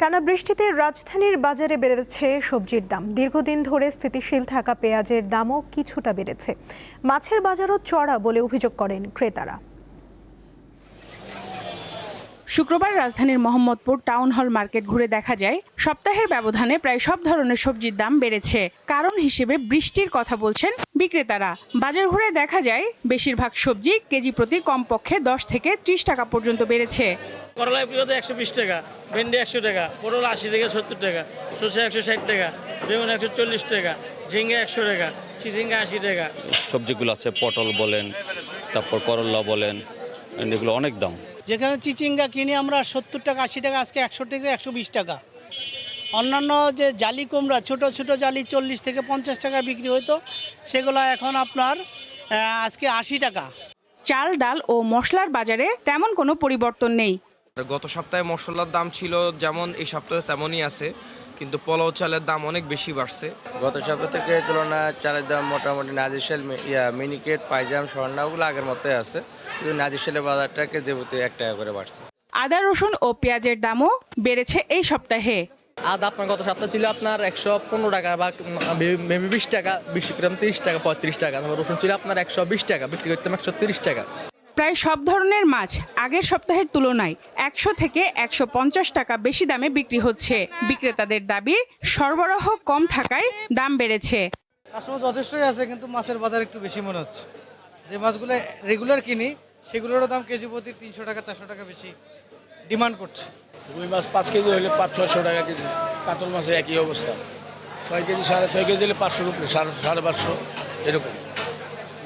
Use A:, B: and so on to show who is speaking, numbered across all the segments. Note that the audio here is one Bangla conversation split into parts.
A: টানা বৃষ্টিতে রাজধানীর বাজারে বেড়েছে সবজির দাম। দীর্ঘদিন ধরে স্থিতিশীল থাকা পেঁয়াজের দামও কিছুটা বেড়েছে। মাছের বাজারও চড়া বলে অভিযোগ করেন ক্রেতারা।
B: শুক্রবার রাজধানীর মোহাম্মদপুর টাউন হল মার্কেট ঘুরে দেখা যায় সপ্তাহের ব্যবধানে প্রায় সব ধরনের সবজির দাম বেড়েছে। কারণ হিসেবে বৃষ্টির কথা বলছেন বিক্রেতারা। বাজার ঘুরে দেখা যায় বেশিরভাগ সবজি কেজি প্রতি কমপক্ষে 10 থেকে 30 টাকা পর্যন্ত বেড়েছে।
C: করলা 120 টাকা, ভেন্ডি 100 টাকা, পটল 80 থেকে 70 টাকা, শসা 160 টাকা, বেগুন 140 টাকা, ঝিঙ্গা 100 টাকা, চিচিঙ্গা 80 টাকা।
D: সবজিগুলো আছে, পটল বলেন, তারপর করলা বলেন, এগুলো অনেক দাম।
E: যেখানে চিচিঙ্গা কিনি আমরা 70 টাকা 80 টাকা, আজকে 100 থেকে 120 টাকা। অন্যান্য যে জালি কুমড়া ছোট ছোট জালি 40 থেকে 50 টাকা বিক্রি হতো, সেগুলো এখন আপনার আজকে 80 টাকা।
B: চাল, ডাল ও মশলার বাজারে তেমন কোনো পরিবর্তন নেই।
F: গত সপ্তাহে মশলার দাম ছিল যেমন, এই সপ্তাহে তেমনই আছে, কিন্তু পোলাও চালের দাম অনেক বেশি বাড়ছে।
G: গত সপ্তাহ থেকে তুলনায় চালের দাম মোটামুটি নাজিরশাল, মিনিকেট, পাইজাম, স্বর্ণাগুলো আগের মতোই আছে, কিন্তু নাজিরশালের বাজারটা কেজি প্রতি 1 টাকা করে বাড়ছে।
B: আদা, রসুন ও পেঁয়াজের দামও বেড়েছে এই সপ্তাহে।
H: আদা আপনার গত সপ্তাহে ছিল আপনার 115 টাকা বা 20 টাকা, 20 গ্রাম 30 টাকা 35 টাকা। রসুন ছিল আপনার 120 টাকা, বিক্রি করতাম 130 টাকা।
B: প্রায় সব ধরনের মাছ আগের সপ্তাহের তুলনায় 100 থেকে 150 টাকা বেশি দামে বিক্রি হচ্ছে। বিক্রেতাদের দাবি সরবরাহ কম থাকায় দাম বেড়েছে।
I: কাস্টমার যথেষ্টই আছে, কিন্তু মাছের বাজার একটু বেশি মনে হচ্ছে। যে মাছগুলো রেগুলার কিনি সেগুলোরও দাম কেজি প্রতি 300 টাকা 400 টাকা বেশি ডিমান্ড করছে।
C: রুই মাছ 5 কেজি হলে 500-600 টাকা কেজি, কাতল মাছের একই অবস্থা। 6 কেজি 6.5 কেজি হলে 500 রুপি, 550 এরকম।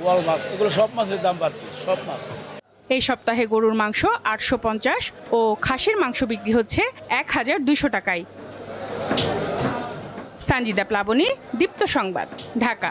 C: ওয়াল মাছ, এগুলো সব মাছের দাম বাড়ছে, সব মাছ।
B: এই সপ্তাহে গরুর মাংস 850 ও খাসির মাংস বিক্রি হচ্ছে 1200 টাকায়। সানজিদা প্লাবনী, দীপ্ত সংবাদ, ঢাকা।